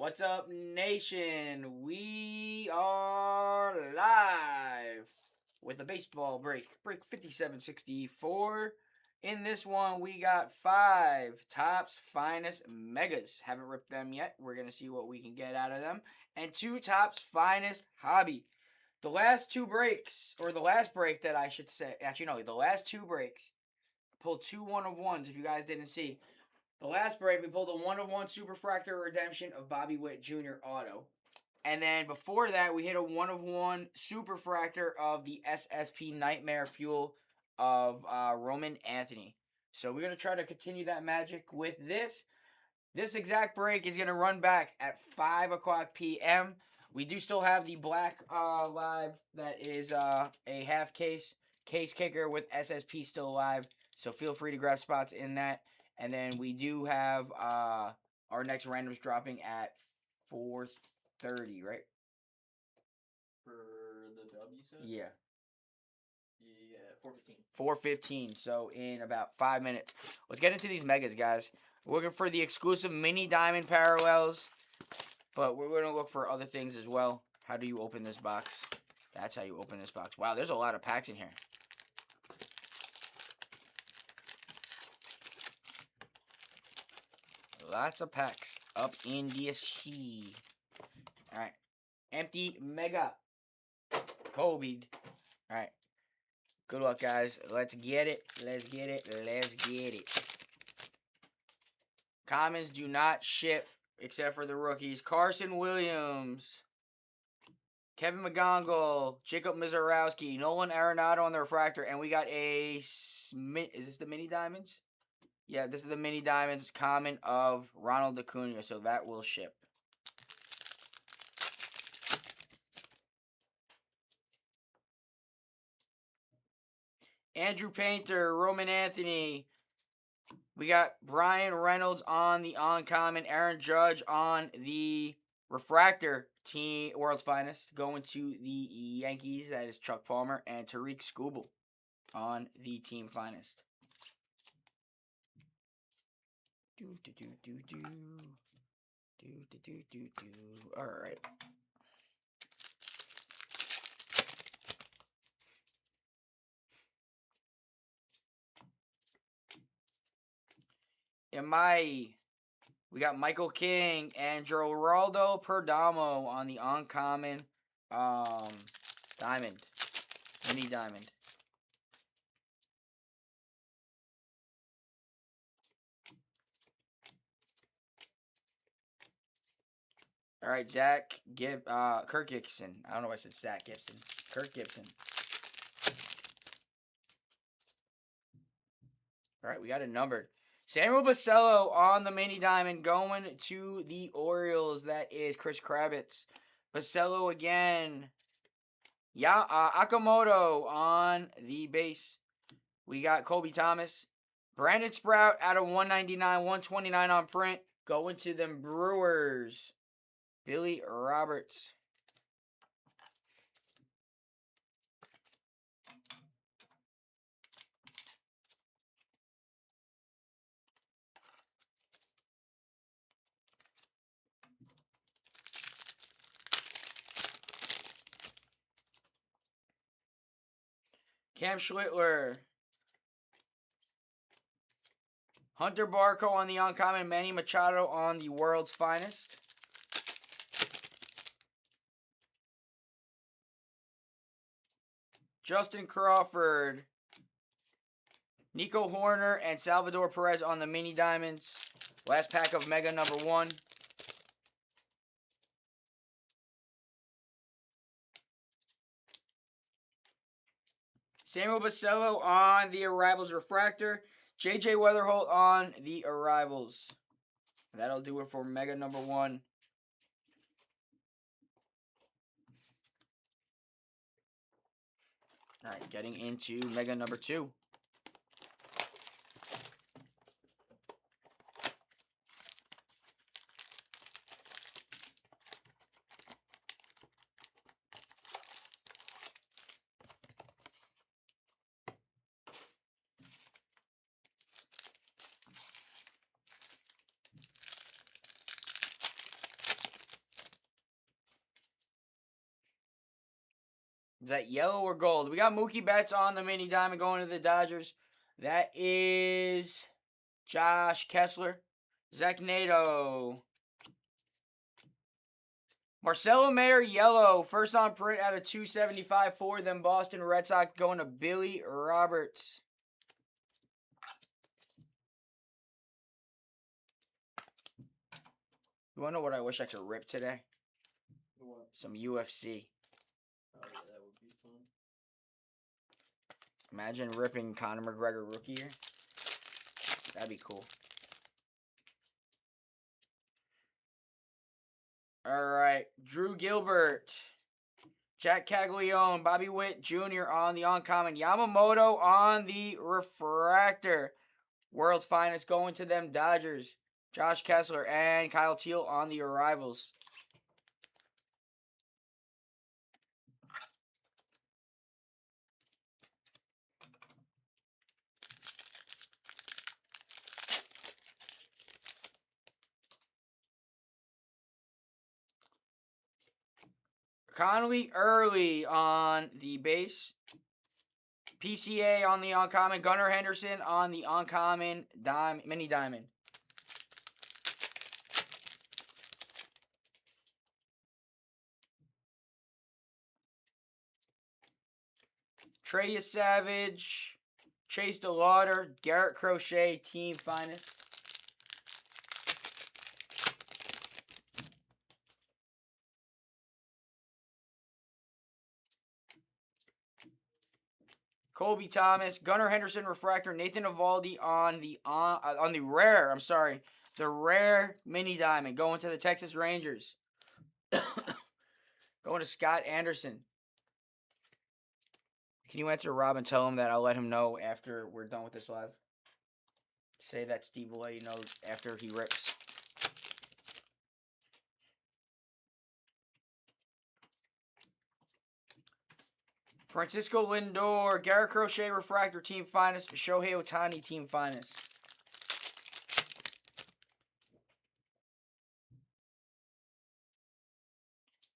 What's up, nation? We are live with a baseball break. Break 5764. In this one, we got 5 Topps Finest Megas. Haven't ripped them yet. We're going to see what we can get out of them. And 2 Topps Finest Hobby. The last 2 breaks, or the last break that I should say, actually, no, the last 2 breaks, pulled 2 1-of-1s if you guys didn't see. The last break, we pulled a 1-of-1 Superfractor Redemption of Bobby Witt Jr. Auto. And then before that, we hit a 1-of-1 Superfractor of the SSP Nightmare Fuel of Roman Anthony. So we're going to try to continue that magic with this. This exact break is going to run back at 5 o'clock p.m. We do still have the black live that is a half case kicker with SSP still alive. So feel free to grab spots in that. And then we do have our next randoms dropping at 4:30, right? For the W set? Yeah. Yeah, 4:15. 4:15. So in about 5 minutes. Let's get into these megas, guys. We're looking for the exclusive mini diamond parallels, but we're going to look for other things as well. How do you open this box? That's how you open this box. Wow, there's a lot of packs in here. Lots of packs up in this here. Alright. Empty mega. Kobe. Alright. Good luck, guys. Let's get it. Let's get it. Let's get it. Commons do not ship except for the rookies. Carson Williams. Kevin McGonagall. Jacob Mizorowski. Nolan Arenado on the refractor. And we got a... Is this the mini diamonds? Yeah, this is the mini diamonds common of Ronald Acuna, so that will ship. Andrew Painter, Roman Anthony. We got Brian Reynolds on the uncommon, Aaron Judge on the refractor team, World's Finest, going to the Yankees. That is Chuck Palmer, and Tariq Skubal on the team finest. All right. We got Michael King and Geraldo Perdomo on the uncommon diamond, mini diamond. All right, Kirk Gibson. I don't know why I said Zach Gibson. Kirk Gibson. All right, we got it numbered. Samuel Basello on the mini diamond going to the Orioles. That is Chris Kravitz. Basello again. Yeah, Akamoto on the base. We got Kobe Thomas. Brandon Sprout out of 199, 129 on print. Going to them Brewers. Billy Roberts. Cam Schlittler. Hunter Barco on the uncommon. Manny Machado on the World's Finest. Justin Crawford. Nico Horner and Salvador Perez on the mini diamonds. Last pack of Mega number 1. Samuel Basello on the Arrivals refractor. JJ Weatherholt on the Arrivals. That'll do it for Mega number 1. All right, getting into Mega number 2. Is that yellow or gold? We got Mookie Betts on the mini diamond going to the Dodgers. That is Josh Kessler. Zach Nato. Marcelo Mayer, yellow. First on print out of 275 for them Boston Red Sox going to Billy Roberts. You want to know what I wish I could rip today? What? Some UFC. Oh, yeah, that would be fun. Imagine ripping Conor McGregor rookie year. That'd be cool. All right. Drew Gilbert. Jack Caglione. Bobby Witt Jr. on the uncommon. Yamamoto on the refractor. World's finest going to them Dodgers. Josh Kessler and Kyle Teal on the arrivals. Connolly early on the base. PCA on the uncommon. Gunnar Henderson on the uncommon mini diamond. Trey Savage. Chase DeLauder. Garrett Crochet, team finest. Colby Thomas, Gunnar Henderson refractor, Nathan Eovaldi on the rare. I'm sorry, the rare mini diamond going to the Texas Rangers. Going to Scott Anderson. Can you answer Rob and tell him that I'll let him know after we're done with this live? Say that Steve will let you know after he rips. Francisco Lindor, Garrett Crochet refractor, team finest. Shohei Ohtani, team finest.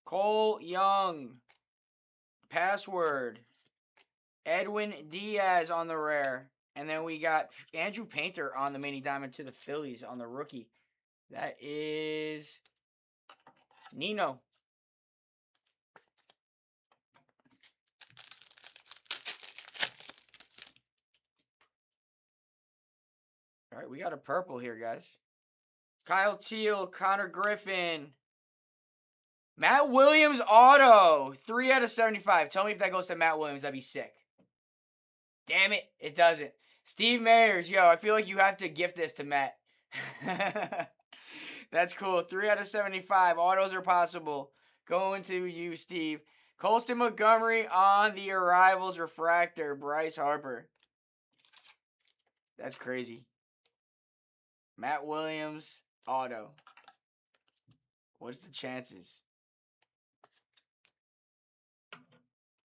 Cole Young, password. Edwin Diaz on the rare. And then we got Andrew Painter on the mini diamond to the Phillies on the rookie. That is Nino. All right, we got a purple here, guys. Kyle Teal, Connor Griffin. Matt Williams auto. 3 out of 75. Tell me if that goes to Matt Williams. That'd be sick. Damn it. It doesn't. Steve Mayers. Yo, I feel like you have to gift this to Matt. That's cool. 3 out of 75. Autos are possible. Going to you, Steve. Colston Montgomery on the arrivals refractor. Bryce Harper. That's crazy. Matt Williams auto. What's the chances?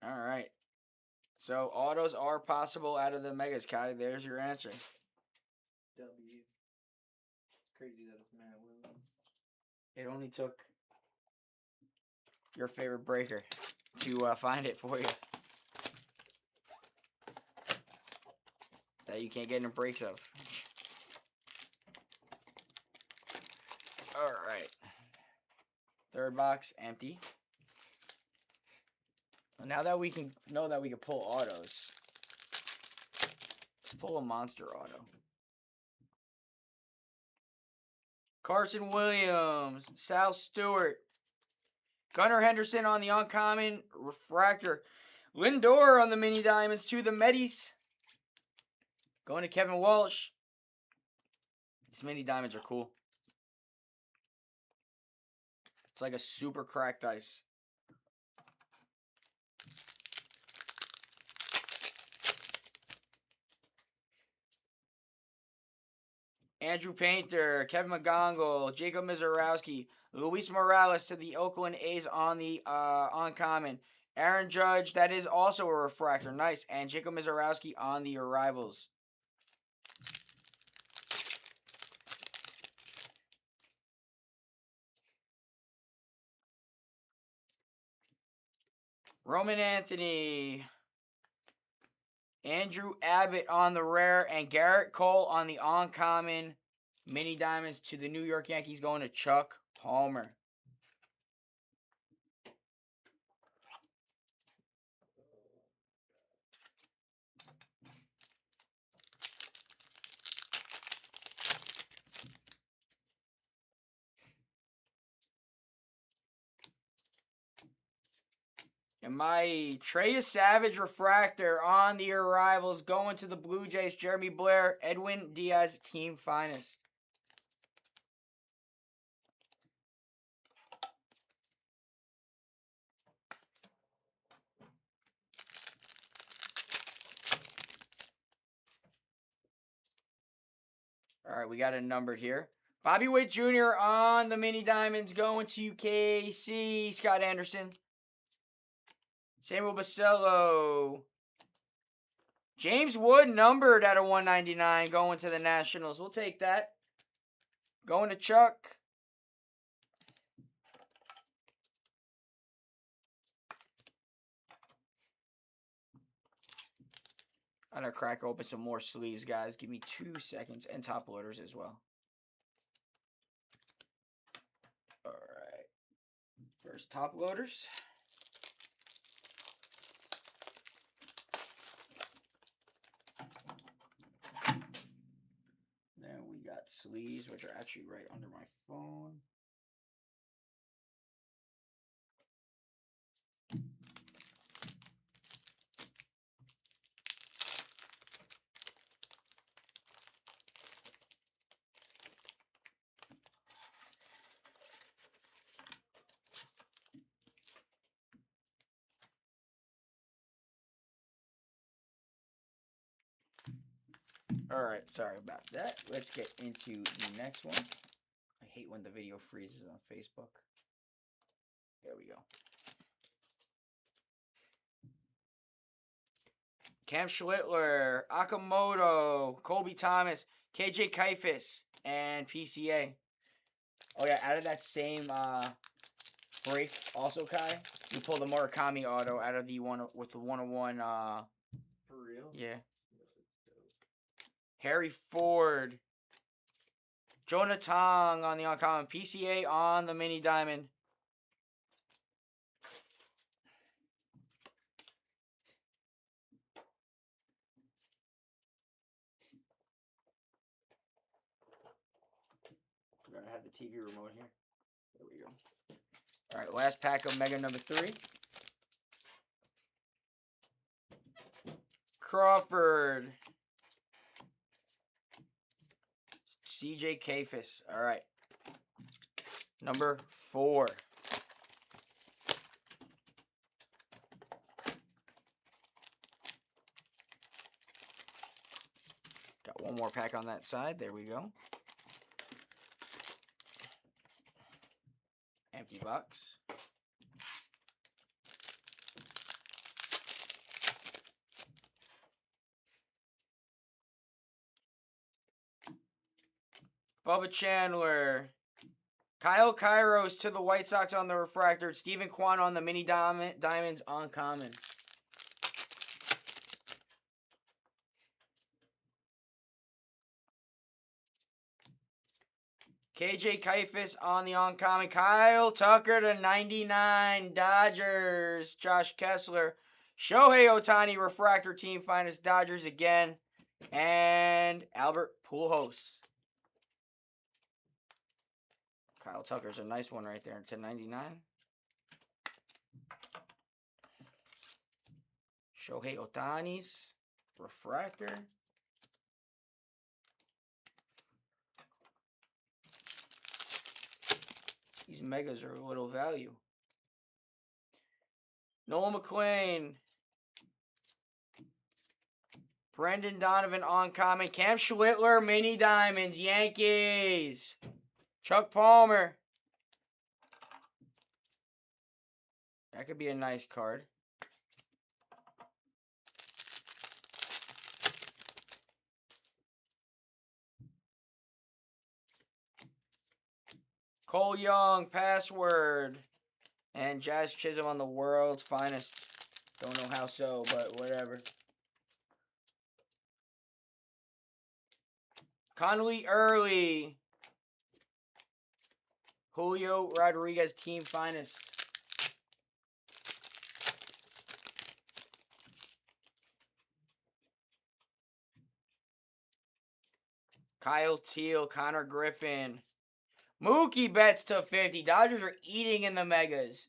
All right. So autos are possible out of the Megas, Kai. There's your answer. W. It's crazy that it's Matt Williams. It only took your favorite breaker to find it for you. That you can't get in breaks of. All right. Third box empty. Now that we can know that we can pull autos, let's pull a monster auto. Carson Williams, Sal Stewart, Gunnar Henderson on the uncommon refractor, Lindor on the mini diamonds to the Metis. Going to Kevin Walsh. These mini diamonds are cool. It's like a super cracked ice. Andrew Painter, Kevin McGonagall, Jacob Mizorowski, Luis Morales to the Oakland A's on the uncommon. Aaron Judge, that is also a refractor. Nice. And Jacob Mizorowski on the arrivals. Roman Anthony. Andrew Abbott on the rare. And Garrett Cole on the uncommon. Mini diamonds to the New York Yankees going to Chuck Palmer. And my Trey Savage refractor on the arrivals going to the Blue Jays. Jeremy Blair, Edwin Diaz, team finest. All right, we got it numbered here. Bobby Witt Jr. on the mini diamonds going to KC. Scott Anderson. Samuel Basello. James Wood numbered at a 199 going to the Nationals. We'll take that. Going to Chuck. I'm going to crack open some more sleeves, guys. Give me 2 seconds. And top loaders as well. All right. First top loaders. Then we got sleeves, which are actually right under my phone. All right, sorry about that. Let's get into the next one. I hate when the video freezes on Facebook. There we go. Cam Schlittler, Akamoto, Colby Thomas, KJ Kaifis, and PCA. Oh yeah, out of that same break, also Kai, you pull the Murakami auto out of the one with the 101. For real? Yeah. Harry Ford. Jonah Tong on the uncommon. PCA on the mini diamond. Forgot I had the TV remote here. There we go. All right, last pack of Mega number 3. Crawford. CJ Kaifis. All right. Number 4. Got one more pack on that side. There we go. Empty box. Bubba Chandler. Kyle Kairos to the White Sox on the refractor. Stephen Kwan on the mini diamonds uncommon. KJ Kaifis on the uncommon. Kyle Tucker to 99. Dodgers. Josh Kessler. Shohei Ohtani refractor team finest. Dodgers again. And Albert Pujols. Kyle Tucker's a nice one right there to 99. Shohei Ohtani's refractor. These megas are a little value. Noel McLean. Brendan Donovan uncommon. Cam Schlittler mini diamonds. Yankees. Chuck Palmer. That could be a nice card. Cole Young, password. And Jazz Chisholm on the world's finest. Don't know how so, but whatever. Connolly Early. Julio Rodriguez, team finest. Kyle Teal, Connor Griffin. Mookie Betts to 50. Dodgers are eating in the megas.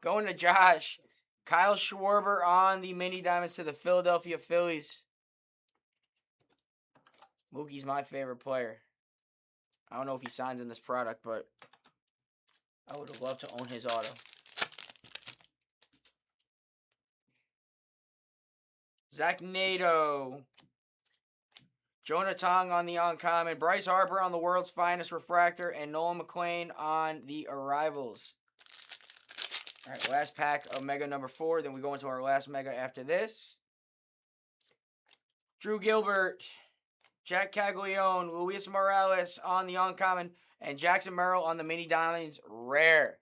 Going to Josh. Kyle Schwarber on the mini diamonds to the Philadelphia Phillies. Mookie's my favorite player. I don't know if he signs in this product, but I would have loved to own his auto. Zach Nato. Jonah Tong on the uncommon. Bryce Harper on the world's finest refractor. And Nolan McLean on the arrivals. All right, last pack of Mega number 4. Then we go into our last Mega after this. Drew Gilbert. Jack Caglione. Luis Morales on the uncommon. And Jackson Merrill on the mini diamonds. Rare.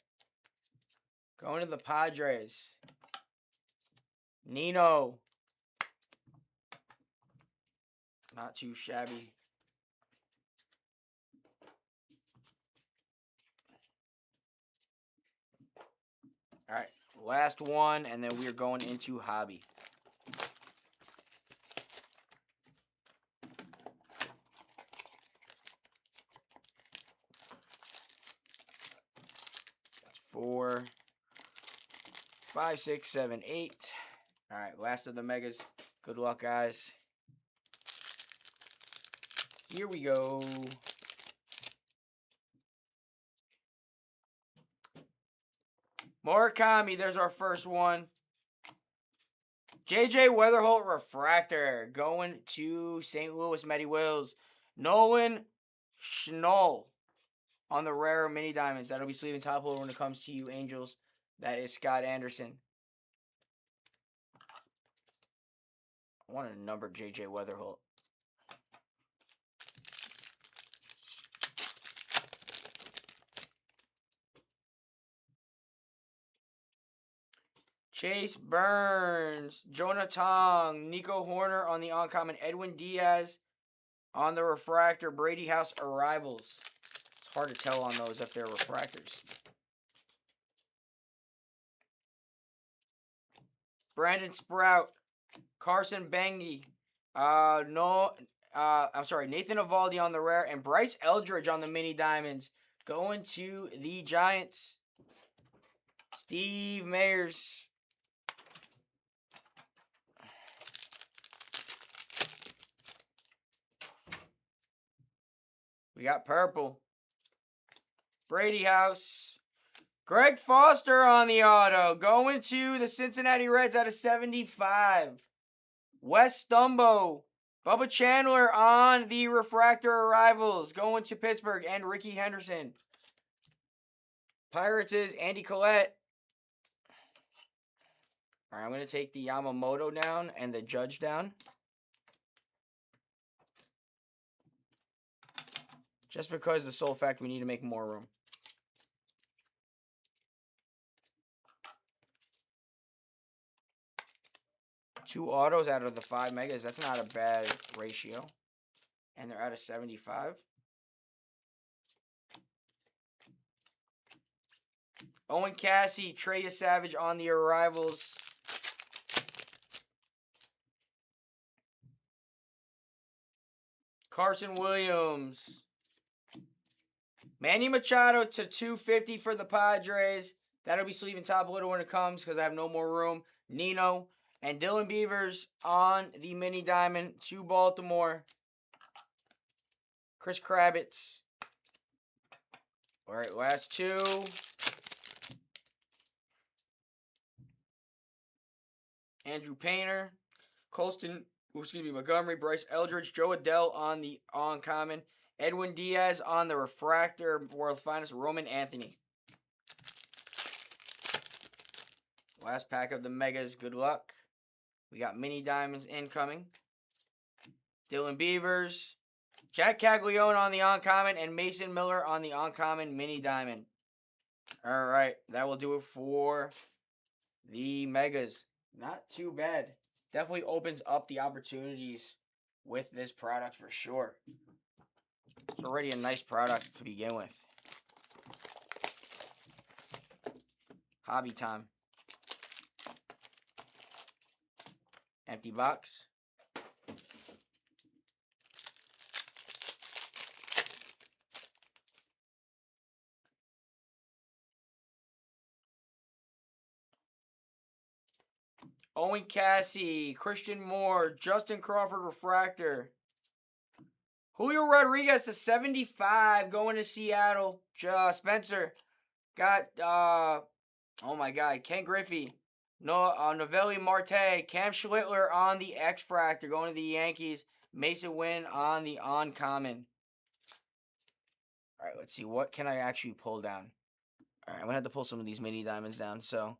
Going to the Padres. Nino. Not too shabby. All right, last one, and then we are going into hobby. That's 4, 5, 6, 7, 8. All right, last of the megas. Good luck, guys. Here we go. Murakami, there's our first one. JJ Weatherholt refractor going to St. Louis Medi Wills. Nolan Schnoll on the rare mini diamonds. That'll be sleeving top loader when it comes to you Angels. That is Scott Anderson. I want to number JJ Weatherholt. Chase Burns, Jonah Tong, Nico Horner on the uncommon, Edwin Diaz on the refractor, Brady House arrivals. It's hard to tell on those if they're refractors. Brandon Sprout, Carson Bengi, Nathan Eovaldi on the rare, and Bryce Eldridge on the mini diamonds. Going to the Giants. Steve Mayers. We got purple. Brady House. Greg Foster on the auto. Going to the Cincinnati Reds out of 75. Wes Stumbo. Bubba Chandler on the refractor arrivals. Going to Pittsburgh. And Ricky Henderson. Pirates is Andy Collette. All right, I'm going to take the Yamamoto down and the Judge down. Just because the sole fact we need to make more room. Two autos out of the 5 megas. That's not a bad ratio. And they're out of 75. Owen Cassie, Trey Savage on the arrivals. Carson Williams. Manny Machado to 250 for the Padres. That'll be sleeving top loader when it comes because I have no more room. Nino and Dylan Beavers on the mini diamond to Baltimore. Chris Kravitz. All right, last two. Andrew Painter. Montgomery, Bryce Eldridge, Joe Adell on the uncommon. Edwin Diaz on the refractor, world's finest, Roman Anthony. Last pack of the megas, good luck. We got mini diamonds incoming. Dylan Beavers, Jack Caglione on the uncommon, and Mason Miller on the uncommon mini diamond. All right, that will do it for the megas. Not too bad. Definitely opens up the opportunities with this product for sure. It's already a nice product to begin with. Hobby time. Empty box. Owen Cassie, Christian Moore, Justin Crawford refractor. Julio Rodriguez to 75 going to Seattle. Spencer got oh my god, Ken Griffey. Novelli Marte, Cam Schlittler on the X-Fractor going to the Yankees. Mason Wynn on the Uncommon. All right, let's see. What can I actually pull down? All right, I'm going to have to pull some of these mini diamonds down. So,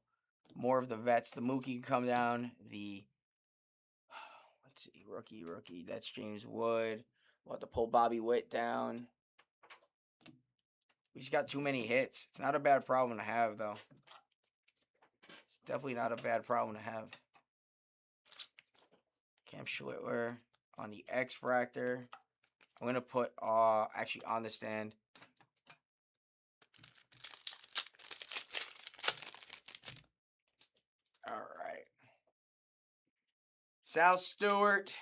more of the vets. The Mookie can come down. Let's see. Rookie. That's James Wood. We'll have to pull Bobby Witt down. We just got too many hits. It's not a bad problem to have, though. It's definitely not a bad problem to have. Cam Schlittler on the X-Fractor. I'm going to put, actually on the stand. All right. Sal Stewart,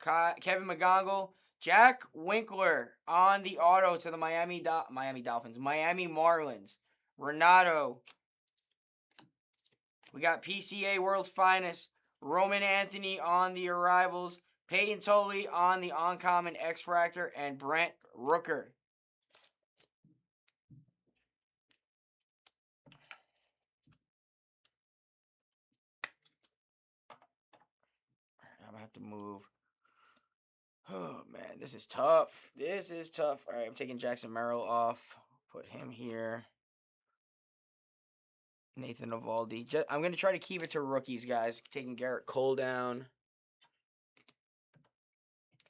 Kevin McGonagall, Jack Winkler on the auto to the Miami Dolphins, Miami Marlins, Renato. We got PCA World's Finest, Roman Anthony on the arrivals, Peyton Tolley on the Uncommon X-Fractor, and Brent Rooker. I'm going to have to move. Oh, man, this is tough. This is tough. All right, I'm taking Jackson Merrill off. Put him here. Nathan Eovaldi. I'm going to try to keep it to rookies, guys. Taking Garrett Cole down.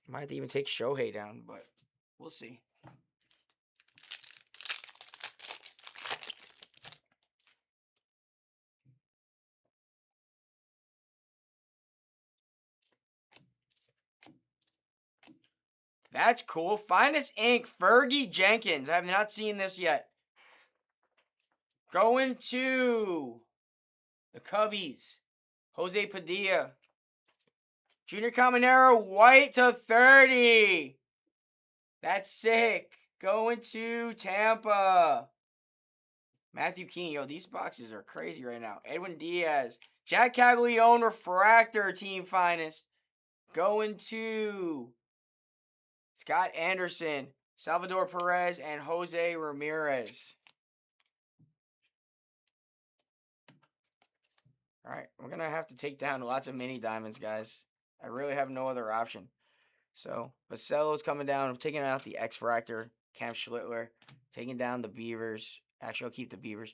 Might have to even take Shohei down, but we'll see. That's cool. Finest Ink, Fergie Jenkins. I have not seen this yet. Going to the Cubbies, Jose Padilla. Junior Caminero, white to 30. That's sick. Going to Tampa. Matthew Keane. Yo, these boxes are crazy right now. Edwin Diaz. Jack Caglione, refractor, team finest. Going to Scott Anderson, Salvador Perez, and Jose Ramirez. All right, we're going to have to take down lots of mini diamonds, guys. I really have no other option. So, Basello's coming down. I'm taking out the X-Fractor, Cam Schlittler. Taking down the Beavers. Actually, I'll keep the Beavers.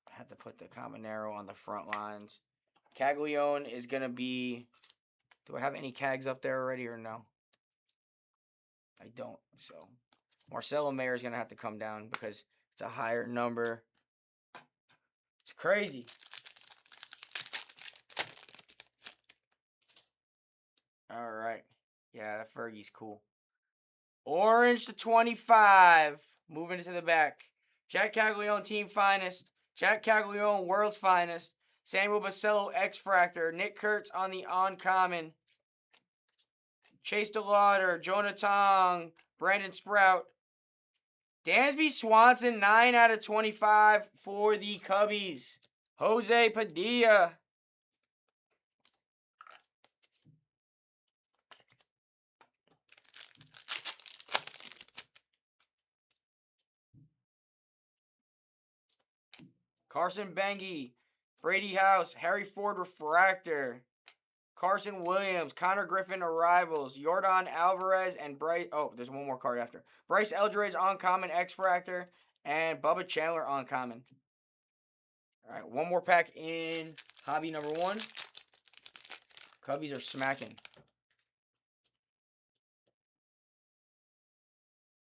I had to put the Caminero on the front lines. Caglione is going to be... Do I have any Cags up there already or no? I don't. So, Marcelo Mayer is going to have to come down because it's a higher number. It's crazy. All right. Yeah, that Fergie's cool. Orange to 25. Moving to the back. Jack Caglione, team finest. Jack Caglione, world's finest. Samuel Basello, X-Fractor. Nick Kurtz on the Uncommon. Chase DeLauder, Jonah Tong, Brandon Sprout. Dansby Swanson, 9 out of 25 for the Cubbies. Jose Padilla. Carson Bengi, Brady House, Harry Ford refractor. Carson Williams, Connor Griffin arrivals, Yordan Alvarez, and Bryce. Oh, there's one more card after. Bryce Eldridge Uncommon X-Fractor, and Bubba Chandler Uncommon. All right, one more pack in hobby number 1. Cubbies are smacking.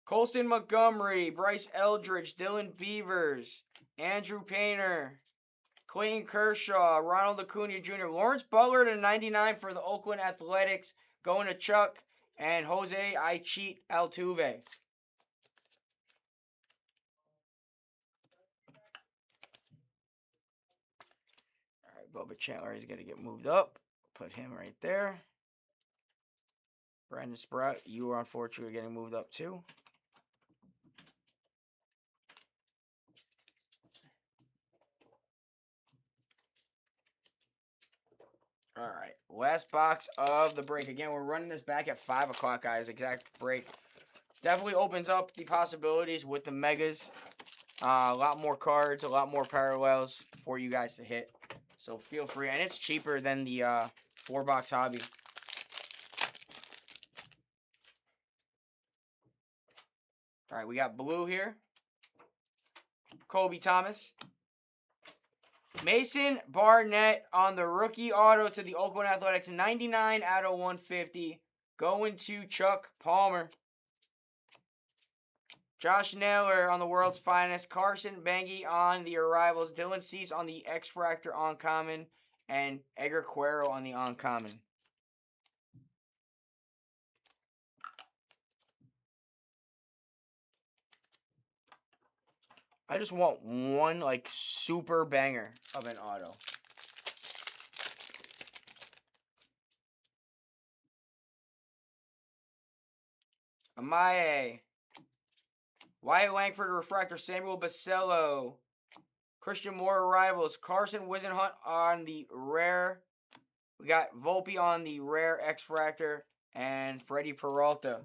Colston Montgomery, Bryce Eldridge, Dylan Beavers, Andrew Painter, Clayton Kershaw, Ronald Acuna Jr., Lawrence Butler to 99 for the Oakland Athletics, going to Chuck, and Jose Altuve. All right, Bubba Chandler is going to get moved up. Put him right there. Brandon Sprout, you are unfortunately getting moved up too. All right, last box of the break. Again, we're running this back at 5 o'clock, guys. Exact break. Definitely opens up the possibilities with the megas. A lot more cards, a lot more parallels for you guys to hit. So feel free. And it's cheaper than the 4-box hobby. All right, we got blue here. Kobe Thomas. Mason Barnett on the rookie auto to the Oakland Athletics. 99 out of 150. Going to Chuck Palmer. Josh Naylor on the World's Finest. Carson Bengi on the Arrivals. Dylan Cease on the X-Fractor Uncommon. And Edgar Quero on the Uncommon. I just want one, like, super banger of an auto. Amaye. Wyatt Langford Refractor. Samuel Basello. Christian Moore Arrivals. Carson Wisenhunt on the rare. We got Volpe on the rare X-Fractor. And Freddie Peralta.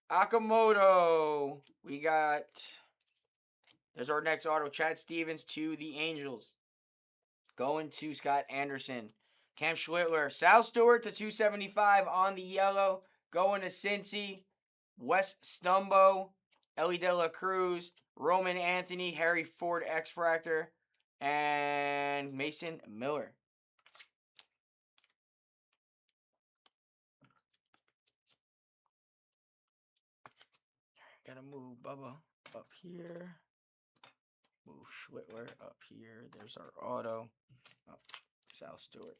Akamoto. We got... There's our next auto. Chad Stevens to the Angels. Going to Scott Anderson. Cam Schlittler. Sal Stewart to 275 on the yellow. Going to Cincy. Wes Stumbo. Ellie De La Cruz. Roman Anthony. Harry Ford X-Fractor. And Mason Miller. Gotta move Bubba up here. Move Schlittler up here. There's our auto. Oh, Sal Stewart.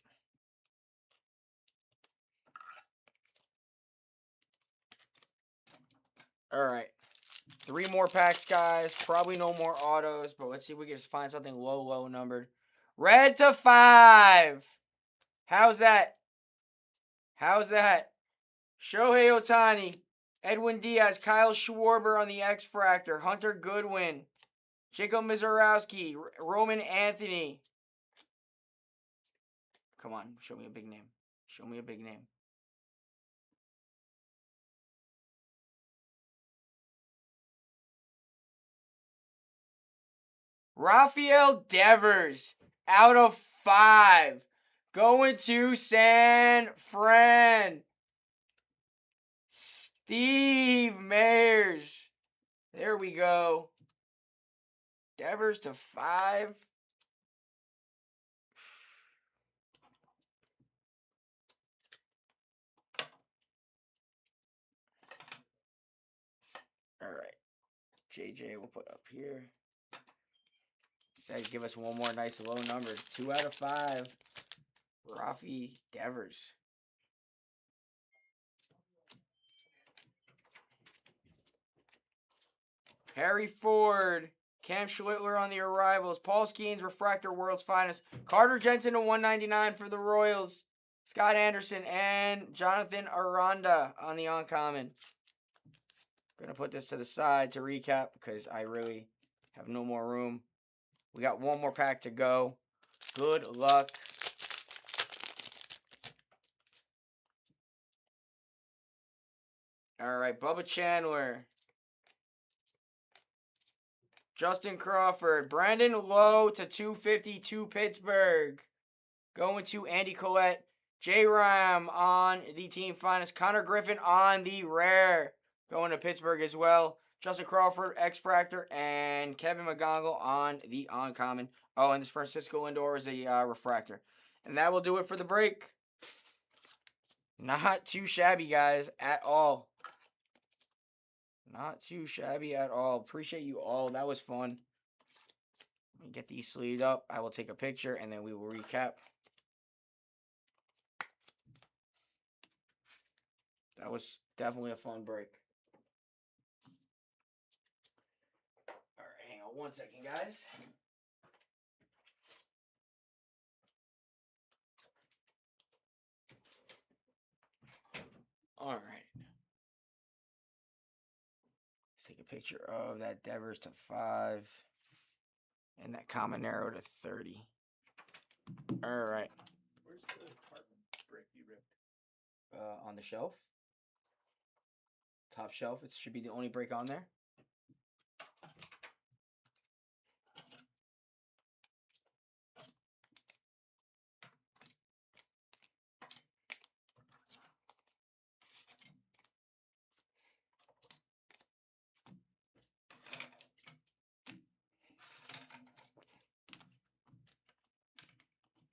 All right. 3 more packs, guys. Probably no more autos, but let's see if we can just find something low numbered. Red to 5. How's that? How's that? Shohei Ohtani. Edwin Diaz. Kyle Schwarber on the X-Fractor. Hunter Goodwin. Jacob Mizorowski. Roman Anthony. Come on. Show me a big name. Show me a big name. Rafael Devers out of 5. Going to San Fran. Steve Mayers. There we go. Devers to 5. All right. JJ we'll put up here. Said give us one more nice low number. 2 out of 5. Rafi Devers. Harry Ford. Cam Schlittler on the Arrivals. Paul Skeens, Refractor, World's Finest. Carter Jensen to 199 for the Royals. Scott Anderson and Jonathan Aranda on the Uncommon. Going to put this to the side to recap because I really have no more room. We got one more pack to go. Good luck. All right, Bubba Chandler. Justin Crawford. Brandon Lowe to 252 Pittsburgh. Going to Andy Collette. J-Ram on the Team Finest. Connor Griffin on the rare. Going to Pittsburgh as well. Justin Crawford, X-Fractor, and Kevin McGonagall on the Uncommon. Oh, and this Francisco Lindor is a refractor. And that will do it for the break. Not too shabby, guys, at all. Not too shabby at all. Appreciate you all. That was fun. Let me get these sleeved up. I will take a picture, and then we will recap. That was definitely a fun break. All right, hang on 1 second, guys. All right. Let's take a picture of that Devers to 5 and that Caminero to 30. All right. Where's the carbon break you ripped? On the shelf. Top shelf. It should be the only break on there.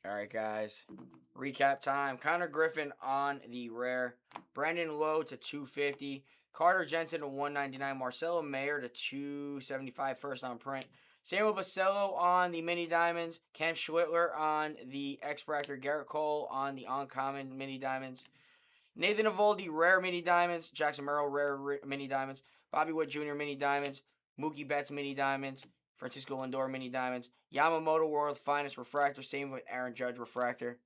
All right, guys. Recap time. Connor Griffin on the rare. Brandon Lowe to 250. Carter Jensen to 199. Marcelo Mayer to 275. First on print. Samuel Basello on the mini diamonds. Cam Schwittler on the X-Fractor. Garrett Cole on the uncommon mini diamonds. Nathan Eovaldi rare mini diamonds. Jackson Merrill rare mini diamonds. Bobby Wood Jr. mini diamonds. Mookie Betts mini diamonds. Francisco Lindor mini diamonds. Yamamoto World's Finest refractor. Same with Aaron Judge refractor.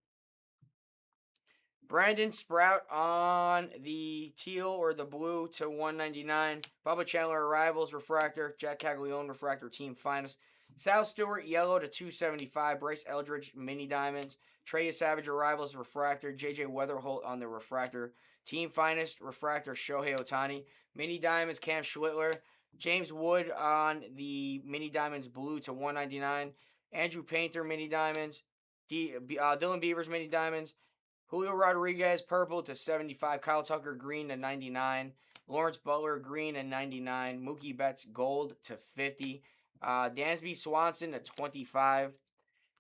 Brandon Sprout on the teal or the blue to 199. Bubba Chandler Arrivals refractor. Jack Caglione refractor. Team Finest. Sal Stewart yellow to 275. Bryce Eldridge mini diamonds. Trey Savage Arrivals refractor. JJ Weatherholt on the refractor. Team Finest refractor. Shohei Ohtani. Mini diamonds. Cam Schwittler. James Wood on the mini diamonds blue to 199. Andrew Painter mini diamonds. Dylan Beavers mini diamonds. Julio Rodriguez purple to 75. Kyle Tucker green to 99. Lawrence Butler green to 99. Mookie Betts gold to 50. Dansby Swanson to 25.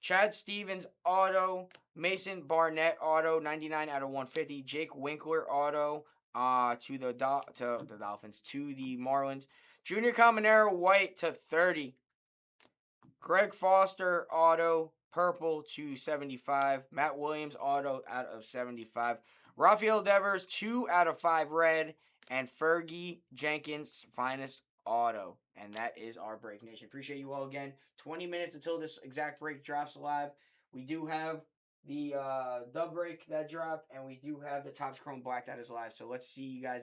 Chad Stevens auto. Mason Barnett auto 99 out of 150. Jake Winkler auto to the Dolphins, to the Marlins. Junior Caminero white to 30. Greg Foster auto purple to 75. Matt Williams auto out of 75. Rafael Devers 2 out of 5 red. And Fergie Jenkins Finest auto. And that is our break, nation. Appreciate you all again. 20 minutes until this exact break drops live. We do have the dub break that dropped, and we do have the Topps Chrome Black that is live. So let's see you guys.